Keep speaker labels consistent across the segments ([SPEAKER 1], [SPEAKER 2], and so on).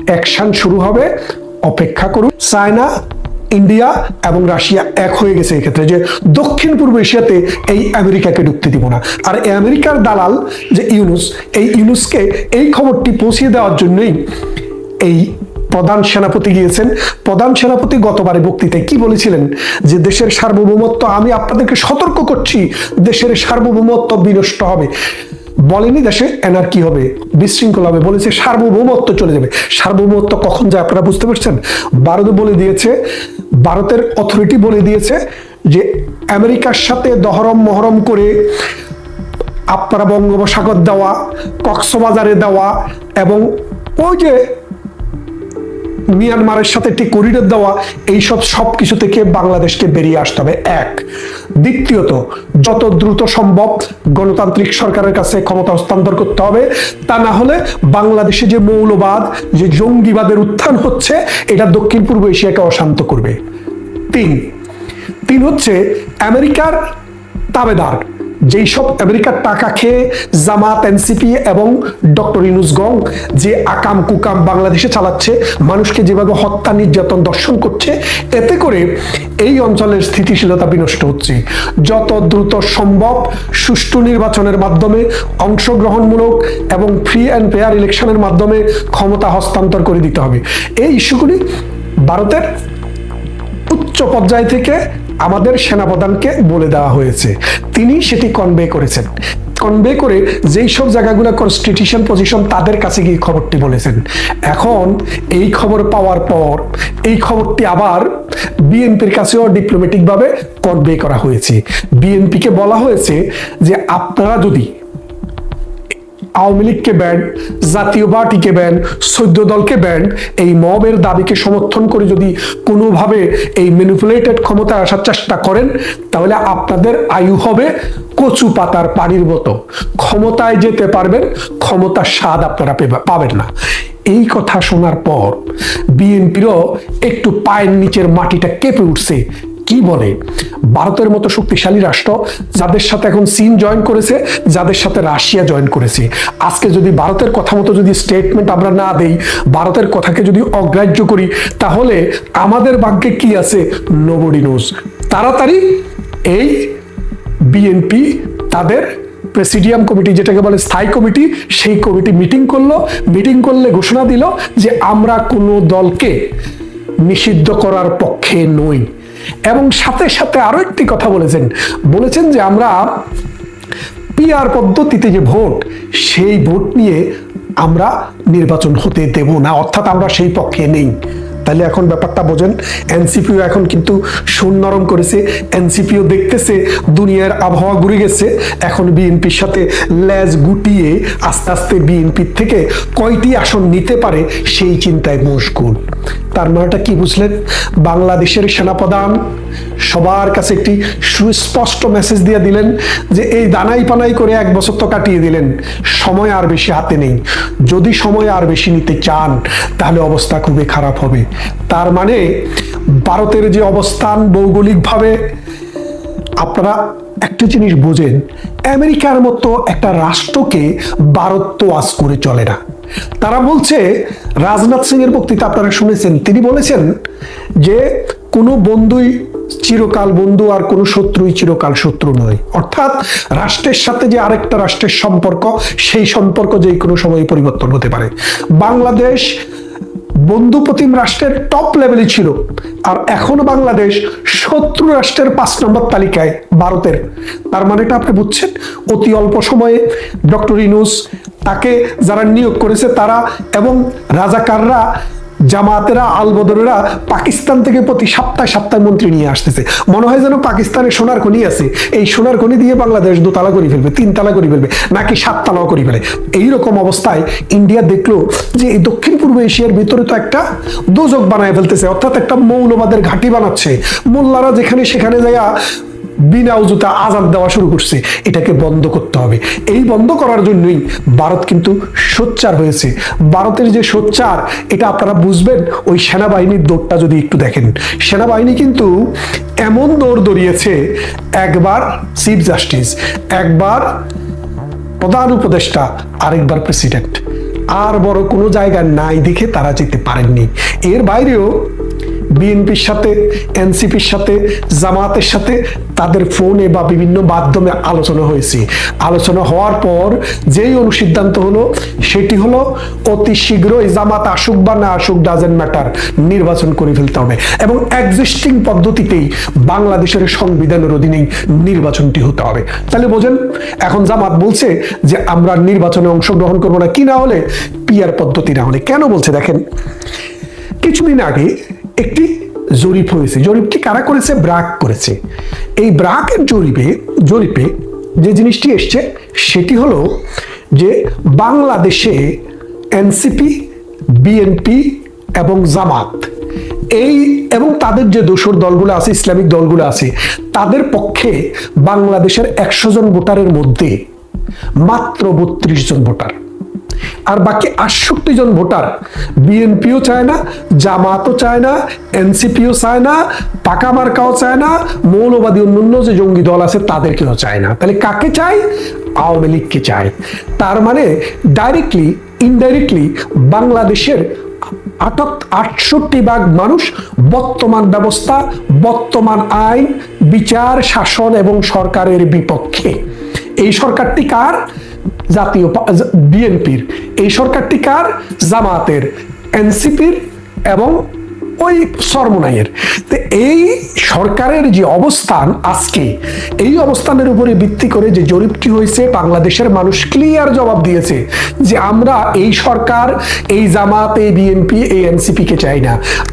[SPEAKER 1] Action শুরু হবে, অপেক্ষা করুন। চায়না, ইন্ডিয়া এবং রাশিয়া এক হয়ে গেছে এক্ষেত্রে যে দক্ষিণ পূর্ব এশিয়াতে এই আমেরিকাকে ঢুকতে দিব না। আর এই আমেরিকার দালাল যে ইউনুস, এই ইউনুসকে এই খবরটি পৌঁছিয়ে দেওয়ার জন্যই এই প্রধান সেনাপতি গিয়েছেন। প্রধান সেনাপতি গতবারে বক্তৃতায় কি বলেছিলেন যে দেশের সার্বভৌমত্ব, আমি আপনাদেরকে সতর্ক করছি, দেশের সার্বভৌমত্ব বিনষ্ট হবে। বলেনি দেশে এনার্কি হবে, বিশৃঙ্খলা হবে, বলেছে সার্বভৌমত্ব চলে যাবে। সার্বভৌমত্ব কখন যায় আপনারা বুঝতে পারছেন? ভারত বলে দিয়েছে, ভারতের অথরিটি বলে দিয়েছে যে আমেরিকার সাথে দহরম মহরম করে আপনারা বঙ্গোপসাগর দেওয়া, কক্সবাজারে দেওয়া এবং ওই যে মিয়ানমারের সাথে একটি করিডোর দেওয়া, এইসব সবকিছু থেকে বাংলাদেশকে বেরিয়ে আসতে হবে। এক, দ্বিতীয়ত যত দ্রুত সম্ভব গণতান্ত্রিক সরকারের কাছে ক্ষমতা হস্তান্তর করতে হবে, তা না হলে বাংলাদেশে যে মৌলবাদ, যে জঙ্গিবাদের উত্থান হচ্ছে, এটা দক্ষিণ পূর্ব এশিয়াকে অশান্ত করবে। তিন হচ্ছে আমেরিকার তাবেদার, যেই সব আমেরিকার টাকা খেয়ে জামাত, এনসিপি এবং ডক্টর ইউনূস গং যে আকাম কুকাম বাংলাদেশে চালাচ্ছে, মানুষকে যেভাবে হত্যা, নির্যাতন, দর্শন করছে, এতে করে এই অঞ্চলের স্থিতিশীলতা বিনষ্ট হচ্ছে। যত দ্রুত সম্ভব সুষ্ঠু নির্বাচনের মাধ্যমে, অংশগ্রহণমূলক এবং ফ্রি অ্যান্ড ফেয়ার ইলেকশনের মাধ্যমে ক্ষমতা হস্তান্তর করে দিতে হবে। এই ইস্যুগুলি ভারতের উচ্চ পর্যায় থেকে আমাদের সেনাপ্রধানকে বলে দেওয়া হয়েছে, তিনি সেটি কনভে করেছেন। কনভে করে যেই সব জায়গাগুলো কনস্টিটিউশন পজিশন, তাদের কাছে গিয়ে খবরটি বলেছেন। এখন এই খবর পাওয়ার পর এই খবরটি আবার বিএনপির কাছেও ডিপ্লোম্যাটিক ভাবে কনভে করা হয়েছে। বিএনপিকে বলা হয়েছে যে আপনারা যদি আওয়ামী লীগকে ব্যান, জাতীয় পার্টিকে ব্যান, 14 দলকে ব্যান, এই মবের দাবিকে সমর্থন করে যদি কোনোভাবে এই ম্যানিপুলেটেড ক্ষমতায় আসার চেষ্টা করেন, তাহলে আপনাদের আয়ু হবে কচু পাতার পানির মতো, ক্ষমতায় যেতে পারবেন, ক্ষমতার স্বাদ আপনারা পাবেন না। এই কথা শোনার পর বিএনপিরও একটু পায়ের নিচের মাটিটা কেঁপে উঠছে। কি বলে, ভারতের মতো শক্তিশালী রাষ্ট্র, যাদের সাথে এখন চীন জয়েন করেছে, যাদের সাথে রাশিয়া জয়েন করেছে, আজকে যদি ভারতের কথা মতো যদি স্টেটমেন্ট আমরা না দেই, ভারতের কথাকে যদি অগ্রাহ্য করি, তাহলে আমাদের ভাগ্যে কি আছে নোবডি নোজ। তাড়াতাড়ি এই বিএনপি তাদের প্রেসিডিয়াম কমিটি, যেটাকে বলে স্থায়ী কমিটি, সেই কমিটি মিটিং করলো। মিটিং করলে ঘোষণা দিল যে আমরা কোনো দলকে নিষিদ্ধ করার পক্ষে নই। এবং সাথে সাথে আরো একটি কথা বলেছেন যে আমরা পিআর পদ্ধতিতে যে ভোট, সেই ভোট নিয়ে আমরা নির্বাচন হতে দেব না, অর্থাৎ আমরা সেই পক্ষে নেই। তাহলে এখন ব্যাপারটা বোঝেন, এনসিপিও এখন কিন্তু সুর নরম করেছে। এনসিপিও দেখতেছে দুনিয়ার আবহাওয়া ঘুরে গেছে, এখন বিএনপির সাথে লেজ গুটিয়ে আস্তে আস্তে বিএনপির থেকে কয়টি আসন নিতে পারে সেই চিন্তায় মশগুল। তার মানেটা কি বুঝলেন? বাংলাদেশের সেনাপ্রধান সবার কাছে একটি সুস্পষ্ট মেসেজ দিয়ে দিলেন যে এই দানাই পানাই করে 1 বছর তো কাটিয়ে দিলেন, সময় আর বেশি হাতে নেই। যদি সময় আর বেশি নিতে চান, তাহলে অবস্থা খুবই খারাপ হবে। তার মানে ভারতের যে অবস্থান ভৌগোলিকভাবে, আপনারা একটা জিনিস বোঝেন, আমেরিকার মতো একটা রাষ্ট্রকে ভারত তো আজ করে চলে না। তারা বলছে, রাজনাথ সিং এর বক্তৃতা আপনারা শুনেছেন, তিনি বলেছেন যে কোনো বন্ধুই চিরকাল বন্ধু আর কোনো শত্রুই চিরকাল শত্রু নয়। অর্থাৎ রাষ্ট্রের সাথে যে আরেকটা রাষ্ট্রের সম্পর্ক, সেই সম্পর্ক যে কোনো সময় পরিবর্তন হতে পারে। বাংলাদেশ বন্ধুপ্রতিম রাষ্ট্রের টপ লেভেলে ছিল, আর এখনো বাংলাদেশ শত্রু রাষ্ট্রের 5 নম্বর তালিকায় ভারতের। তার মানেটা আপনি বুঝছেন? অতি অল্প সময়ে ডক্টর ইউনূস, তাকে যারা নিয়োগ করেছে তারা এবং রাজাকাররা, জামাতেরা, আলবদরেরা পাকিস্তান থেকে প্রতি সপ্তাহে মন্ত্রী নিয়ে আসতেছে। মনে হয় যেন পাকিস্তানে সোনার খনি আছে, এই সোনার খনি দিয়ে বাংলাদেশ 2 তালা করে ফেলবে, 3 তালা করে ফেলবে, নাকি 7 তালাও করে ফেলে। এইরকম অবস্থায় ইন্ডিয়া দেখলো যে এই দক্ষিণ পূর্ব এশিয়ার ভিতরে তো একটা দোজক বানায় ফেলতেছে, অর্থাৎ একটা মৌলবাদের ঘাঁটি বানাচ্ছে। মোল্লারা যেখানে সেখানে যাইয়া বিনা উজুতে আজান দেওয়া শুরু করছে। এটাকে বন্ধ করতে হবে। এই বন্ধ করার জন্যই ভারত কিন্তু সোচ্চার হয়েছে। ভারতের যে সোচ্চার, এটা আপনারা বুঝবেন ওই সেনাবাহিনীর দৌড়টা যদি একটু দেখেন। সেনাবাহিনী কিন্তু এমন দৌড় দৌড়িয়েছে, একবার চিফ জাস্টিস, একবার প্রধান উপদেষ্টা, আরেকবার প্রেসিডেন্ট। আর বড় কোনো জায়গা নাই দেখে তারা যেতে পারেননি। এর বাইরেও বিএনপির সাথে, এনসিপির সাথে, জামাতের সাথে তাদের ফোনে বা বিভিন্ন মাধ্যমে আলোচনা হয়েছে। আলোচনা হওয়ার পর যেই অনুসিদ্ধান্ত হলো সেটি হলো অতি শীঘ্রই জামাত আসুক বা না আসুক ডাজেন্ট ম্যাটার, নির্বাচন করে ফেলতে হবে এবং এক্সিস্টিং পদ্ধতিতেই বাংলাদেশের সংবিধানের অধীনেই নির্বাচনটি হতে হবে। তাহলে বোঝেন, এখন জামাত বলছে যে আমরা নির্বাচনে অংশগ্রহণ করবো না, কি না হলে পিআর পদ্ধতি না হলে। কেন বলছে দেখেন, কিছুদিন আগে একটি জরিপ হয়েছে। জরিপটি কারা করেছে? ব্র্যাক করেছে। এই ব্র্যাকের জরিপে যে জিনিসটি এসছে সেটি হলো যে বাংলাদেশে এনসিপি, বিএনপি এবং জামাত এবং তাদের যে দোসর দলগুলো আছে, ইসলামিক দলগুলো আছে, তাদের পক্ষে বাংলাদেশের 100 জন ভোটারের মধ্যে মাত্র 32 জন ভোটার, আর বাকি 68 জন ভোটার বিএনপিও চায় না, জামাতও চায় না, এনসিপিও চায় না, পাকা মার্কাও চায় না, মৌলবাদী অন্যান্য যে জঙ্গি দল আছে তাদেরকেও চায় না। তাহলে কাকে চায়? আওয়ামী লীগকে চায়। তার মানে ডাইরেক্টলি ইনডাইরেক্টলি বাংলাদেশের 68% মানুষ বর্তমান ব্যবস্থা, বর্তমান আইন, বিচার, শাসন এবং সরকারের বিপক্ষে। এই সরকারটি কার? জাতীয় বিএনপির। এই সরকারটি কার? জামাতের, এনসিপির এবং ওই সরমনাইয়ের। তো এই সরকারের যে অবস্থান আজকে, এই অবস্থানের উপরে ভিত্তি করে যে জরিপটি হয়েছে, বাংলাদেশের মানুষ ক্লিয়ার জবাব দিয়েছে যে আমরা এই সরকার, এই জামাত, এই বিএনপি, এই এনসিপি কে চাই না।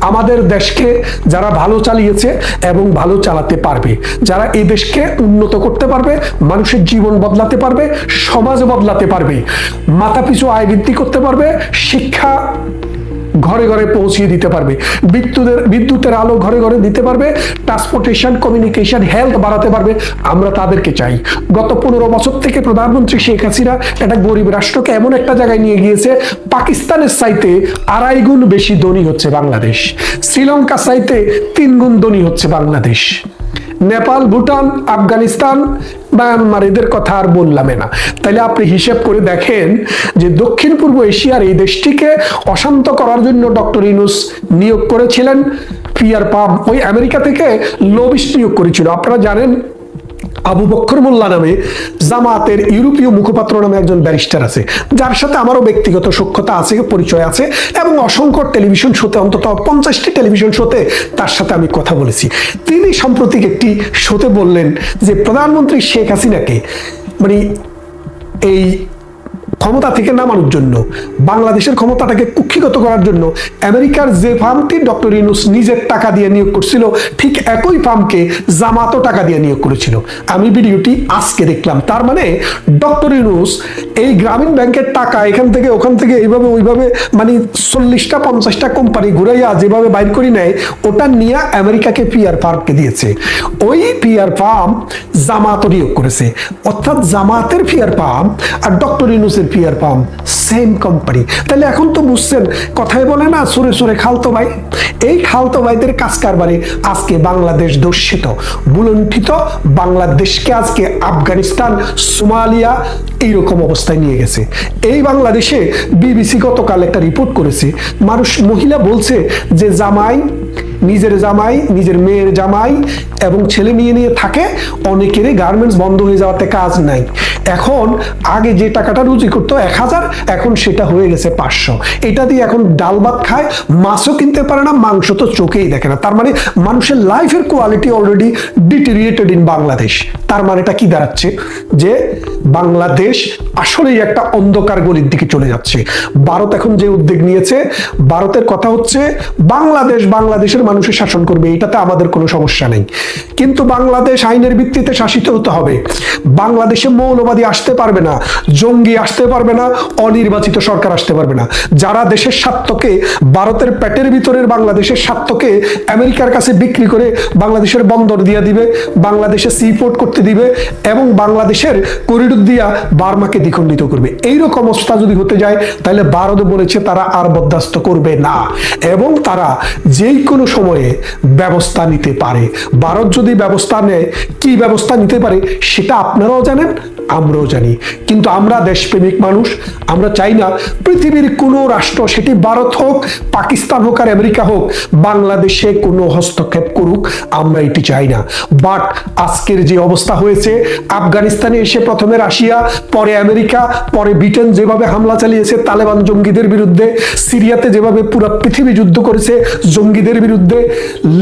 [SPEAKER 1] আমাদের দেশকে যারা ভালো চালিয়েছে এবং ভালো চালাতে পারবে, যারা এই দেশকে উন্নত করতে পারবে, মানুষের জীবন বদলাতে পারবে, সমাজ বদলাতে পারবে, মাথাপিছু আয় বৃদ্ধি করতে পারবে, শিক্ষা ঘরে ঘরে পৌঁছিয়ে দিতে পারবে, বিদ্যুতের আলো ঘরে ঘরে দিতে পারবে, ট্রান্সপোর্টেশন, কমিউনিকেশন, হেলথ বাড়াতে পারবে, আমরা তাদেরকে চাই। গত 15 বছর থেকে প্রধানমন্ত্রী শেখ হাসিনা একটা গরিব রাষ্ট্রকে এমন একটা জায়গায় নিয়ে গিয়েছে, পাকিস্তানের চাইতে 2.5 গুণ বেশি ধনী হচ্ছে বাংলাদেশ, শ্রীলঙ্কার চাইতে 3 গুণ ধনী হচ্ছে বাংলাদেশ, নেপাল, ভুটান, আফগানিস্তান, মায়ানমার, এদের কথা আর বললাম না। তাহলে আপনি হিসেব করে দেখেন যে দক্ষিণ পূর্ব এশিয়ার এই দেশটিকে অশান্ত করার জন্য ডক্টর ইউনূস নিয়োগ করেছিলেন পিয়ার পাম, ওই আমেরিকা থেকে লবিস্ট নিয়োগ করেছিল। আপনারা জানেন আবু বকর মোল্লা নামে জামাতের ইউরোপীয় মুখপাত্র নামে একজন ব্যারিস্টার আছে, যার সাথে আমারও ব্যক্তিগত সখ্যতা আছে, পরিচয় আছে, এবং অসংখ্য টেলিভিশন শোতে, অন্তত 50টি টেলিভিশন শোতে তার সাথে আমি কথা বলেছি। তিনি সাম্প্রতিক একটি শোতে বললেন যে প্রধানমন্ত্রী শেখ হাসিনাকে মানে এই ক্ষমতা থেকে নামানোর জন্য, বাংলাদেশের ক্ষমতাটাকে কুক্ষিগত করার জন্য আমেরিকার যে ফার্মটি ডক্টর ইউনূস নিজের টাকা দিয়ে নিয়োগ করছিল, ঠিক একই ফার্মকে জামাতও টাকা দিয়ে নিয়োগ করেছিল। আমি ভিডিওটি আজকে দেখলাম। তার মানে ডক্টর ইউনূস এই গ্রামীণ ব্যাংকের টাকা এখান থেকে ওখান থেকে এইভাবে ওইভাবে মানে 40টা 50টা কোম্পানি ঘুরাইয়া যেভাবে বাইর করে নেয়, ওটা নিয়ে আমেরিকাকে পিআর ফার্মকে দিয়েছে। ওই পিআর ফার্ম জামাতও নিয়োগ করেছে, অর্থাৎ জামাতের পিআর ফার্ম আর ডক্টর ইউনূসের পিয়ার পাম্প সেম কোম্পানি। তাহলে এখন তো বুঝছেন, কথায় বলে না সুরে সুরে খালতো ভাই, এই খালতো ভাইদের কাজ কারবারে আজকে বাংলাদেশ দূষিত, বুলণ্ঠিত, বাংলাদেশকে আজকে আফগানিস্তান, সোমালিয়া এইরকম অবস্থায় নিয়ে গেছে। এই বাংলাদেশে বিবিসি গতকাল একটা রিপোর্ট করেছে, মহিলা বলছে যে নিজের মেয়ের জামাই এবং ছেলে মেয়ে নিয়ে থাকে, অনেকেরই গার্মেন্টস বন্ধ হয়ে যাওয়াতে কাজ নাই। এখন আগে যে টাকাটা রুজি করতো 1000, এখন সেটা হয়ে গেছে 500। এটা দিয়ে এখন ডাল ভাত খায়, মাছও কিনতে পারে না, মাংস তো চোখেই দেখে না। তার মানে মানুষের লাইফের কোয়ালিটি অলরেডি ডিটেরিয়েটেড ইন বাংলাদেশ। তার মানেটা কি দাঁড়াচ্ছে? যে বাংলাদেশ আসলেই একটা অন্ধকার গলির দিকে চলে যাচ্ছে। ভারত এখন যে উদ্যোগ নিয়েছে, ভারতের কথা হচ্ছে বাংলাদেশের মানুষের শাসন করবে, এটাতে আমাদের কোনো সমস্যা নেই, কিন্তু বাংলাদেশ আইনের ভিত্তিতে শাসিত হতে হবে। বাংলাদেশে মৌলবাদী আসতে পারবে না, জঙ্গি আসতে পারবে না, অনির্বাচিত সরকার আসতে পারবে না। যারা দেশের স্বার্থকে, ভারতের পেটের ভিতরের বাংলাদেশের স্বার্থকে আমেরিকার কাছে বিক্রি করে বাংলাদেশের বন্দর দিয়ে দিবে, বাংলাদেশে সি পোর্ট করতে দিবে এবং বাংলাদেশের করিডোর দিয়া বার্মাকে দ্বিখণ্ডিত করবে, এইরকম অবস্থা যদি হতে যায়, তাহলে ভারত বলেছে তারা আর বরদাস্ত করবে না এবং তারা যেই কোনো সময়ে ব্যবস্থা নিতে পারে। ভারত ভারত যদি ব্যবস্থা নেয়, কি ব্যবস্থা নিতে পারে সেটা আপনারাও জানেন, আমরাও জানি। কিন্তু আমরা দেশপ্রেমিক মানুষ, আমরা চাই না পৃথিবীর কোনো রাষ্ট্র, সেটি ভারত হোক, পাকিস্তান হোক আর আমেরিকা হোক, বাংলাদেশে কোনো হস্তক্ষেপ করুক, আমরা এটি চাই না। বাট আজকের যে অবস্থা হয়েছে, আফগানিস্তানে এসে প্রথমে রাশিয়া, পরে আমেরিকা, পরে ব্রিটেন যেভাবে হামলা চালিয়েছে তালেবান জঙ্গিদের বিরুদ্ধে, সিরিয়াতে যেভাবে পুরো পৃথিবী যুদ্ধ করেছে জঙ্গিদের বিরুদ্ধে,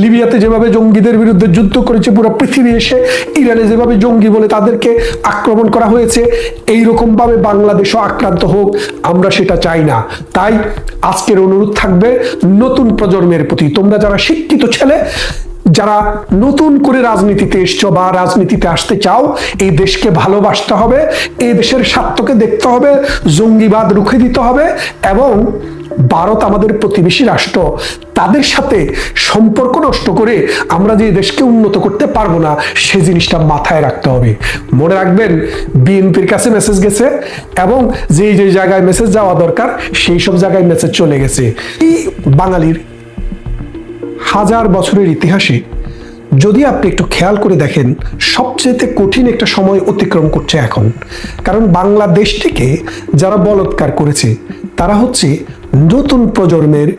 [SPEAKER 1] লিবিয়াতে যেভাবে জঙ্গিদের বিরুদ্ধে যুদ্ধ করেছে পুরো পৃথিবী, এসে ইরানে যেভাবে জঙ্গি বলে তাদেরকে আক্রমণ করা হয়েছে, এইরকম ভাবে বাংলাদেশও আক্রান্ত হোক, আমরা সেটা চাই না। তাই আজকের অনুরোধ থাকবে নতুন প্রজন্মের প্রতি, তোমরা যারা শিক্ষিত ছেলে, যারা নতুন করে রাজনীতিতে এসছো বা রাজনীতিতে আসতে চাও, এই দেশকে ভালোবাসতে হবে, এই দেশের স্বার্থকে দেখতে হবে, জঙ্গিবাদ রুখে দিতে হবে, এবং ভারত আমাদের প্রতিবেশী রাষ্ট্র, তাদের সাথে সম্পর্ক নষ্ট করে আমরা যে দেশকে উন্নত করতে পারবো না, সে জিনিসটা মাথায় রাখতে হবে। মনে রাখবেন, বিএনপির কাছে মেসেজ গেছে এবং যে যে জায়গায় মেসেজ যাওয়া দরকার সেই সব জায়গায় মেসেজ চলে গেছে। এই বাঙালির হাজার বছরের ইতিহাসে যদি আপনি একটু খেয়াল করে দেখেন, সবচেয়ে কঠিন একটা সময় অতিক্রম করছে এখন। কারণ বাংলাদেশটিকে যারা বলৎকার করেছে তারা হচ্ছে নতুন প্রজন্মের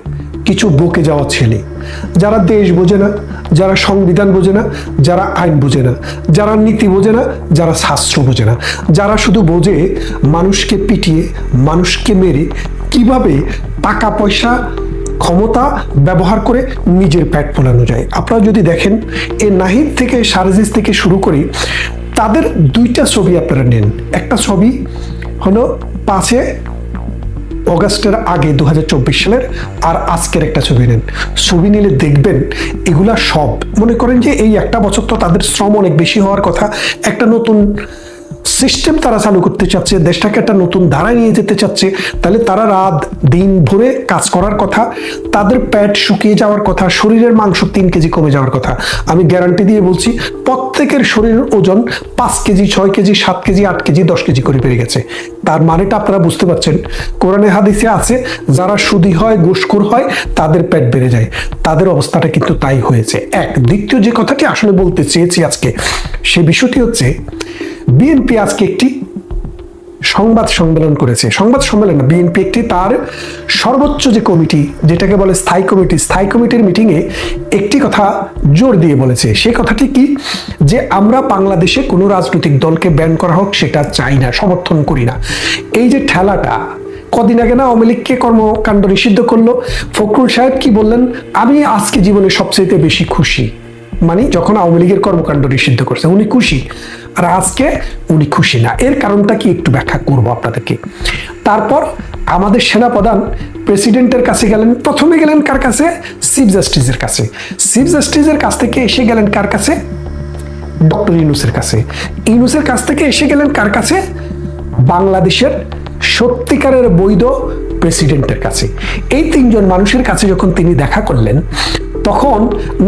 [SPEAKER 1] কিছু বকে যাওয়া ছেলে, যারা দেশ বোঝে না, যারা সংবিধান বোঝে না, যারা আইন বোঝে না, যারা নীতি বোঝে না, যারা শাস্ত্র বোঝে না, যারা শুধু বোঝে মানুষকে পিটিয়ে, মানুষকে মেরে কিভাবে টাকা পয়সা ক্ষমতা ব্যবহার করে নিজের পেট ফোলানো যায়। আপনারা যদি দেখেন, এই নাহিদ থেকে সারজিস থেকে শুরু করে তাদের দুইটা ছবি আপনারা নেন। একটা ছবি হলো 5 অগাস্টের আগে 2024 সালের, আর আজকের একটা ছবি নেন। ছবি নিলে দেখবেন এগুলা সব, মনে করেন যে এই একটা বছর তো তাদের শ্রম অনেক বেশি হওয়ার কথা, একটা নতুন সিস্টেম তারা চালু করতে চাচ্ছে, দেশটাকে একটা নতুন ধারায় নিয়ে যেতে চাচ্ছে, তাহলে তারা রাত দিন ভরে কাজ করার কথা, তাদের পেট শুকিয়ে যাওয়ার কথা, শরীরের মাংস 3 কেজি কমে যাওয়ার কথা। আমি গ্যারান্টি দিয়ে বলছি, প্রত্যেকের শরীরের ওজন 5 KG, 6 KG, 7 KG, 8 KG, 10 KG করে বেড়ে গেছে। তার মানেটা আপনারা বুঝতে পারছেন। কোরআনে হাদিসে আছে, যারা সুদী হয়, ঘুষখোর হয়, তাদের পেট বেড়ে যায়। তাদের অবস্থাটা কিন্তু তাই হয়েছে। এক, দ্বিতীয় যে কথাটি আসলে বলতে চেয়েছি আজকে, সে বিষয়টি হচ্ছে বিএনপি আজকে একটি সংবাদ সম্মেলন করেছে। সংবাদ সম্মেলন না, বিএনপি একটি তার সর্বোচ্চ যে কমিটি, যেটাকে বলে স্থায়ী কমিটি, স্থায়ী কমিটির মিটিংয়ে একটি কথা জোর দিয়ে বলেছে। সেই কথাটি কি? যে আমরা বাংলাদেশে কোনো রাজনৈতিক দলকে ব্যান করা হোক সেটা চাই না, সমর্থন করি না। এই যে ঠেলাটা, কদিন আগে না আওয়ামী লীগকে কর্মকাণ্ড নিষিদ্ধ করলো, ফখরুল সাহেব কি বললেন, আমি আজকে জীবনে সবচেয়ে বেশি খুশি, মানে যখন আওয়ামী লীগের কর্মকাণ্ড নিষিদ্ধ করছে উনি খুশি, আর আজকে উনি খুশি না। এর কারণটা কি একটু ব্যাখ্যা করবো আপনাদেরকে। তারপর আমাদের সেনাপ্রধান প্রেসিডেন্টের কাছে গেলেন, প্রথমে গেলেন কার কাছে? চিফ জাস্টিসের কাছে। চিফ জাস্টিসের কাছ থেকে এসে গেলেন কার কাছে? ডক্টর ইউনূসের কাছে। ইউনূসের কাছ থেকে এসে গেলেন কার কাছে? বাংলাদেশের সত্যিকারের বৈধ প্রেসিডেন্টের কাছে। এই 3 জন মানুষের কাছে যখন তিনি দেখা করলেন, তখন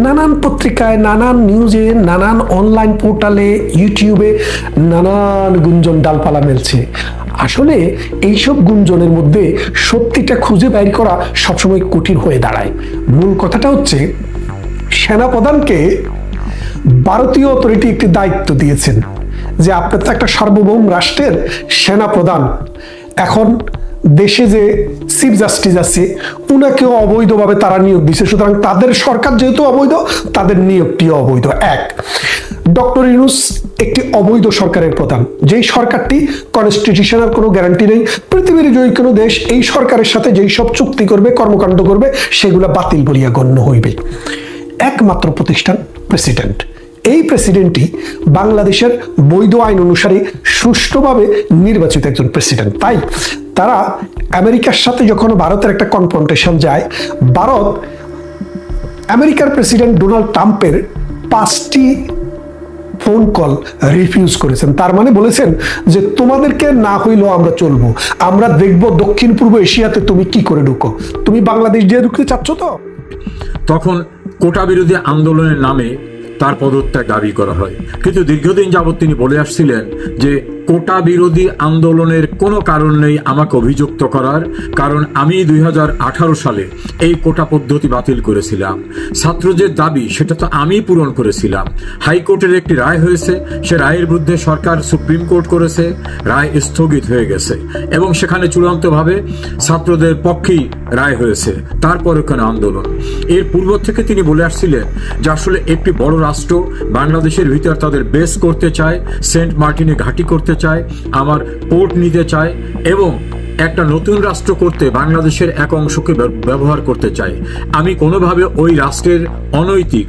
[SPEAKER 1] নানান পত্রিকায়, নানান নিউজে, নানান অনলাইন পোর্টালে, ইউটিউবে নানান গুঞ্জন ডালপালা মেলছে। আসলে এইসব গুঞ্জনের মধ্যে সত্যিটা খুঁজে বের করা সবসময় কঠিন হয়ে দাঁড়ায়। মূল কথাটা হচ্ছে, সেনাপ্রধানকে ভারতীয় অথরিটি একটি দায়িত্ব দিয়েছেন যে আপনার তো একটা সার্বভৌম রাষ্ট্রের সেনাপ্রধান, এখন দেশে যে চিফ জাস্টিস আছে উনাকেও অবৈধভাবে তারা নিয়োগ দিচ্ছে, সুতরাং তাদের সরকার যেহেতু অবৈধ, তাদের নিয়োগটিও অবৈধ। এক, ডক্টর ইউনূস একটি অবৈধ সরকারের প্রধান, যেই সরকারটি কনস্টিটিউশনাল কোনো গ্যারান্টি নেই। পৃথিবীর যে কোনো দেশ এই সরকারের সাথে যেই সব চুক্তি করবে, কর্মকাণ্ড করবে, সেগুলো বাতিল বলিয়া গণ্য হইবে। একমাত্র প্রতিষ্ঠান প্রেসিডেন্ট। এই প্রেসিডেন্টই বাংলাদেশের বৈধ আইন অনুসারে সুষ্ঠুভাবে নির্বাচিত একজন প্রেসিডেন্ট। তাই তারা আমেরিকার সাথে যখন ভারতের একটা কনফ্রন্টেশন যায়, ভারত আমেরিকার প্রেসিডেন্ট ডোনাল্ড ট্রাম্পের 5টি ফোন কল রিফিউজ করেছেন। তার মানে বলেছেন যে তোমাদেরকে না হইলেও আমরা চলবো, আমরা দেখব দক্ষিণ পূর্ব এশিয়াতে তুমি কি করে ঢুকো, তুমি বাংলাদেশ দিয়ে ঢুকতে চাচ্ছ তো।
[SPEAKER 2] তখন কোটা বিরোধী আন্দোলনের নামে তার পদত্যাগ দাবি করা হয়, কিন্তু দীর্ঘদিন যাবৎ তিনি বলে আসছিলেন যে কোটা বিরোধী আন্দোলনের কোনো কারণ নেই আমাকে অভিযুক্ত করার, কারণ আমি 2018 সালে এই কোটা পদ্ধতি বাতিল করেছিলাম। ছাত্রদের দাবি সেটা তো আমি পূরণ করেছিলাম। হাইকোর্টের একটি রায় হয়েছে, সে রায়ের বিরুদ্ধে সরকার সুপ্রিম কোর্ট করেছে, রায় স্থগিত হয়ে গেছে এবং সেখানে চূড়ান্তভাবে ছাত্রদের পক্ষেই রায় হয়েছে। তারপরে কেন আন্দোলন? এর পূর্ব থেকে তিনি বলে আসছিলেন যে আসলে একটি বড় রাষ্ট্র বাংলাদেশের ভিতর তাদের বেস করতে চায়, সেন্ট মার্টিনে ঘাঁটি করতে চায়, আমার পোর্ট নিতে চায় এবং একটা নতুন রাষ্ট্র করতে বাংলাদেশের এক অংশকে ব্যবহার করতে চায়। আমি কোনোভাবে ওই রাষ্ট্রের অনৈতিক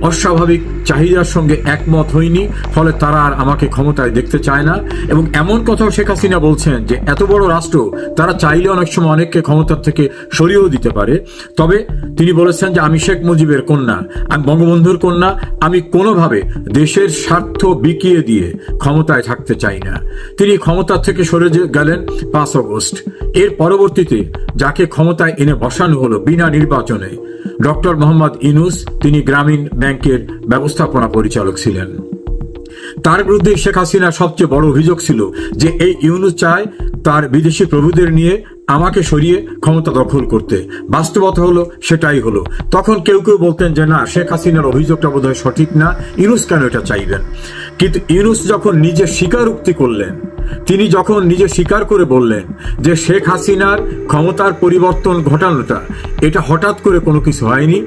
[SPEAKER 2] অস্বাভাবিক চাহিদার সঙ্গে একমত হইনি, ফলে তারা আর আমাকে ক্ষমতায় দেখতে চায় না। এবং এমন কথাও শেখ হাসিনা বলছেন যে এত বড় রাষ্ট্র তারা চাইলে অনেক সময় অনেককে ক্ষমতার থেকে সরিয়েও দিতে পারে। তবে তিনি বলেছেন যে আমি শেখ মুজিবের কন্যা, আমি বঙ্গবন্ধুর কন্যা, আমি কোনোভাবে দেশের স্বার্থ বিকিয়ে দিয়ে ক্ষমতায় থাকতে চাই না। তিনি ক্ষমতা থেকে সরে গেলেন 5 আগস্ট। এর পরবর্তীতে যাকে ক্ষমতায় এনে বসানো হলো বিনা নির্বাচনে, ডক্টর মোহাম্মদ ইউনূস, তিনি গ্রামীণ ব্যাংকের ব্যবস্থাপনা পরিচালক ছিলেন। তার বিরুদ্ধে শেখ হাসিনার সবচেয়ে বড় অভিযোগ ছিল যে এই ইউনূস চায় তার বিদেশি প্রভুদের নিয়ে আমাকে সরিয়ে ক্ষমতা দখল করতে। বাস্তবতা হলো সেটাই হলো। তখন কেউ কেউ বলতেন যে না, শেখ হাসিনার অভিযোগটা বোধহয় সঠিক না, ইউনূস কেন এটা চাইবেন? কিন্তু ইউনূস যখন নিজে স্বীকারোক্তি করলেন, তিনি যখন নিজে স্বীকার করে বললেন যে শেখ হাসিনার ক্ষমতার পরিবর্তন ঘটানোটা এটা হঠাৎ করে কোনো কিছু হয়নি,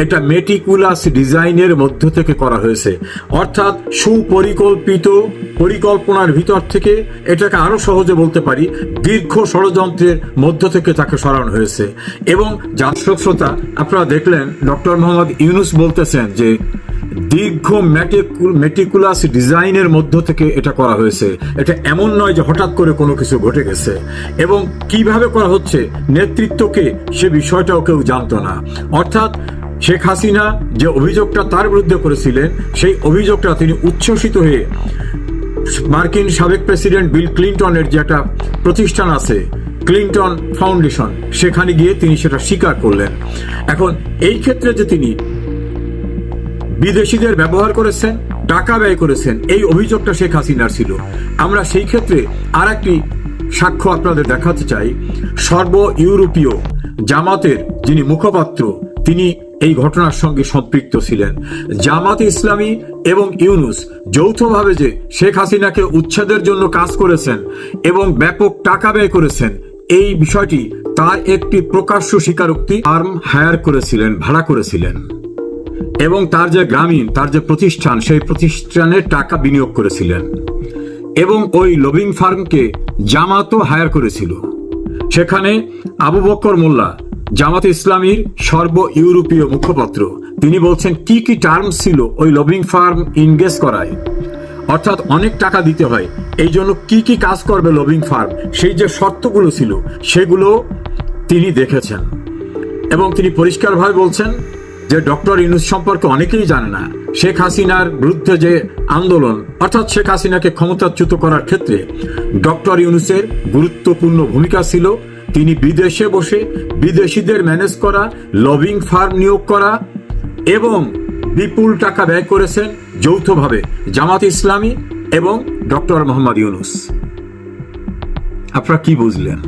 [SPEAKER 2] এটা মেটিকুলাস ডিজাইনের মধ্য থেকে করা হয়েছে, অর্থাৎ সুপরিকল্পিত পরিকল্পনার ভিতর থেকে, এটাকে আরো সহজে বলতে পারি দীর্ঘ ষড়যন্ত্রের মধ্য থেকে তাকে সরানো হয়েছে। এবং জাতিশ্রোতা আপনারা দেখলেন ডক্টর মোহাম্মদ ইউনূস বলতেছেন যে দীর্ঘ মেটিকুলাস ডিজাইনের মধ্য থেকে এটা করা হয়েছে। এটা এমন নয় যে হঠাৎ করে কোনো কিছু ঘটে গেছে। এবং কিভাবে করা হচ্ছে নেতৃত্বকে, সে বিষয়টাও কেউ জানতো না। অর্থাৎ শেখ হাসিনা যে অভিযোগটা তার বিরুদ্ধে করেছিলেন, সেই অভিযোগটা তিনি উচ্ছ্বসিত হয়ে মার্কিন সাবেক প্রেসিডেন্ট বিল ক্লিন্টনের যে একটা প্রতিষ্ঠান আছে, ক্লিন্টন ফাউন্ডেশন, সেখানে গিয়ে তিনি সেটা স্বীকার করলেন। এখন এই ক্ষেত্রে যে তিনি বিদেশিদের ব্যবহার করেছেন, টাকা ব্যয় করেছেন, এই অভিযোগটা শেখ হাসিনার ছিল। আমরা সেই ক্ষেত্রে আর একটি সাক্ষ্য আপনাদের দেখাতে চাই। সর্ব ইউরোপীয় জামাতের যিনি মুখপাত্র, তিনি এই ঘটনার সঙ্গে সম্পৃক্ত ছিলেন। জামাত ইসলামী এবং ইউনূস যৌথভাবে যে শেখ হাসিনাকে উচ্ছেদের জন্য কাজ করেছেন এবং ব্যাপক টাকা ব্যয় করেছেন, এই বিষয়টি তার একটি প্রকাশ্য স্বীকারোক্তি। ফার্ম হায়ার করেছিলেন, ভাড়া করেছিলেন এবং তার যে গ্রামীণ, তার যে প্রতিষ্ঠান, সেই প্রতিষ্ঠানে টাকা বিনিয়োগ করেছিলেন এবং ওই লবিং ফার্মকে জামাতও হায়ার করেছিল। সেখানে আবু বকর মোল্লা, জামাত ইসলামীর সর্ব ইউরোপীয় মুখপাত্র, তিনি বলছেন কি কি টার্মস ছিল ওই লবিং ফার্ম ইনগেজ করায়, অর্থাৎ অনেক টাকা দিতে হয়, এই জন্য কি কি কাজ করবে লবিং ফার্ম, সেই যে শর্তগুলো ছিল সেগুলো তিনি দেখেছেন। এবং তিনি পরিষ্কারভাবে বলছেন যে ডক্টর ইউনূস সম্পর্কে অনেকেই জানে না। শেখ হাসিনার বিরুদ্ধে যে আন্দোলন, অর্থাৎ শেখ হাসিনাকে ক্ষমতাচ্যুত করার ক্ষেত্রে ডক্টর ইউনূসের গুরুত্বপূর্ণ ভূমিকা ছিল। তিনি বিদেশে বসে বিদেশিদের ম্যানেজ করা, লবিং ফার্ম নিয়োগ করা এবং বিপুল টাকা ব্যয় করেছেন যৌথভাবে জামাত ইসলামী এবং ডক্টর মোহাম্মদ ইউনূস। আপনারা কি বুঝলেন?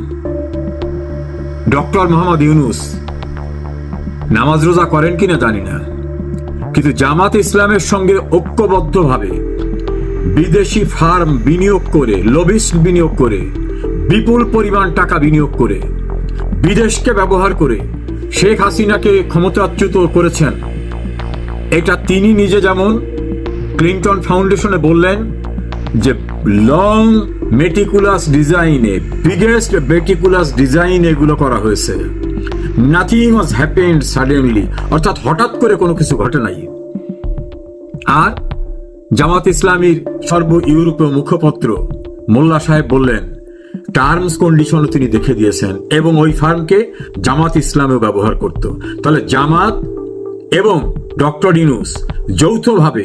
[SPEAKER 2] ডক্টর মোহাম্মদ ইউনূস নামাজ রোজা করেন কিনা জানি না, কিন্তু জামাত ইসলামের সঙ্গে ঐক্যবদ্ধভাবে বিদেশি ফার্ম বিনিয়োগ করে, লবিস্ট বিনিয়োগ করে, বিপুল পরিমাণ টাকা বিনিয়োগ করে, বিদেশকে ব্যবহার করে শেখ হাসিনাকে ক্ষমতাচ্যুত করেছেন। এটা তিনি নিজে যেমন ক্লিন্টন ফাউন্ডেশনে বললেন যে লং মেটিকুলাস ডিজাইনে, বিগেস্ট মেটিকুলাস ডিজাইন এগুলো করা হয়েছে। নাথিং ওয়াজ হ্যাপেন্ড সাডেনলি, অর্থাৎ হঠাৎ করে কোনো কিছু ঘটে নাই। আর জামাত ইসলামীর সর্ব ইউরোপীয় মুখপাত্র মোল্লা সাহেব বললেন টার্মস কন্ডিশনও তিনি দেখে দিয়েছেন এবং ওই ফার্মকে জামাত ইসলামেও ব্যবহার করত। তাহলে জামাত এবং ডক্টর ইউনূস যৌথভাবে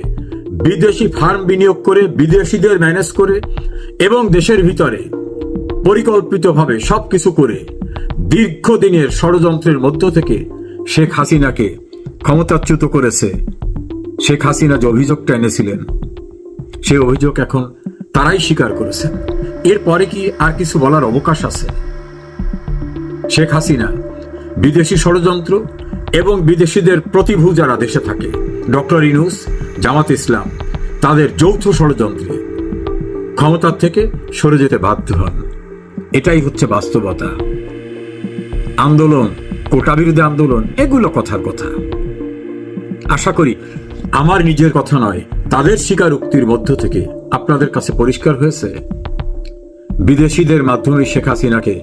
[SPEAKER 2] বিদেশি ফার্ম বিনিয়োগ করে, বিদেশিদের ম্যানেজ করে এবং দেশের ভিতরে পরিকল্পিতভাবে সবকিছু করে দীর্ঘদিনের ষড়যন্ত্রের মধ্য থেকে শেখ হাসিনাকে ক্ষমতাচ্যুত করেছে। শেখ হাসিনা যে অভিযোগটা এনেছিলেন, সেই অভিযোগ এখন তারাই স্বীকার করেছেন। এরপরে কি আর কিছু বলার অবকাশ আছে? শেখ হাসিনা বিদেশি ষড়যন্ত্র এবং বিদেশিদের প্রতিভূ যারা দেশে থাকে, ডক্টর ইউনূস, জামাত ইসলাম, তাদের যৌথ ষড়যন্ত্রে ক্ষমতার থেকে সরে যেতে বাধ্য হন। এটাই হচ্ছে বাস্তবতা। আন্দোলন, কোটা বিরোধী আন্দোলন, এগুলো কথার কথা। আশা করি আমার নিজের কথা নয়, তাদের স্বীকারোক্তির মধ্য থেকে আপনাদের কাছে পরিষ্কার হয়েছে বিদেশিদের মাধ্যমে শেখ হাসিনাকে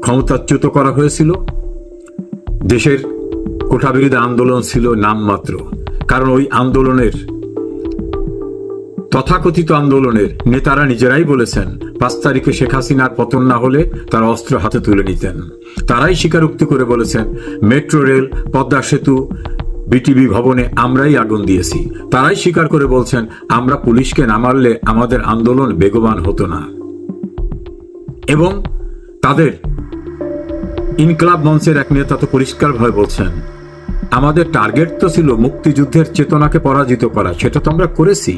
[SPEAKER 2] ক্ষমতাচ্যুত করা হয়েছিল। দেশের কোটা বিরোধী আন্দোলন ছিল নামমাত্র, কারণ ওই আন্দোলনের, তথাকথিত আন্দোলনের নেতারা নিজেরাই বলেছেন 5 তারিখে শেখ হাসিনার পতন না হলে তারা অস্ত্র হাতে তুলে নিতেন। তারাই স্বীকারোক্তি করে বলেছেন মেট্রো রেল, পদ্মা সেতু, বিটিভি ভবনে আমরাই আগুন দিয়েছি। তারাই স্বীকার করে বলছেন আমরা পুলিশকে না মারলে আমাদের আন্দোলন বেগবান হতো না। এবং তাদের ইনকলাব মঞ্চের এক নেতা তো পরিষ্কারভাবে বলছেন আমাদের টার্গেট তো ছিল মুক্তিযুদ্ধের চেতনাকে পরাজিত করা, সেটা তো আমরা করেছি।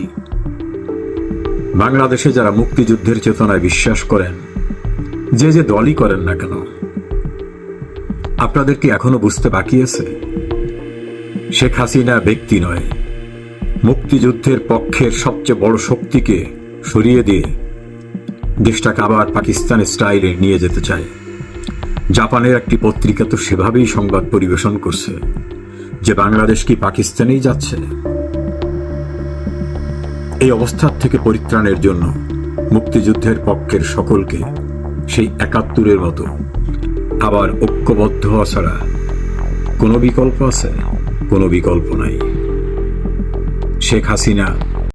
[SPEAKER 2] বাংলাদেশে যারা মুক্তিযুদ্ধের চেতনায় বিশ্বাস করেন, যে যে দলই করেন না কেন, আপনাদের কি এখনো বুঝতে বাকি আছে শেখ হাসিনা ব্যক্তি নয়, মুক্তিযুদ্ধের পক্ষের সবচেয়ে বড় শক্তিকে সরিয়ে দিয়ে দেশটাকে আবার পাকিস্তান স্টাইলে নিয়ে যেতে চায়। জাপানের একটি পত্রিকা তো সেভাবেই সংবাদ পরিবেশন করছে যে বাংলাদেশ কি পাকিস্তানেই যাচ্ছে। এই অবস্থার থেকে পরিত্রাণের জন্য মুক্তিযুদ্ধের পক্ষের সকলকে সেই 71-এর মতো আবার ঐক্যবদ্ধ হওয়া ছাড়া কোনো বিকল্প আছে? কোনো বিকল্প নাই। শেখ হাসিনা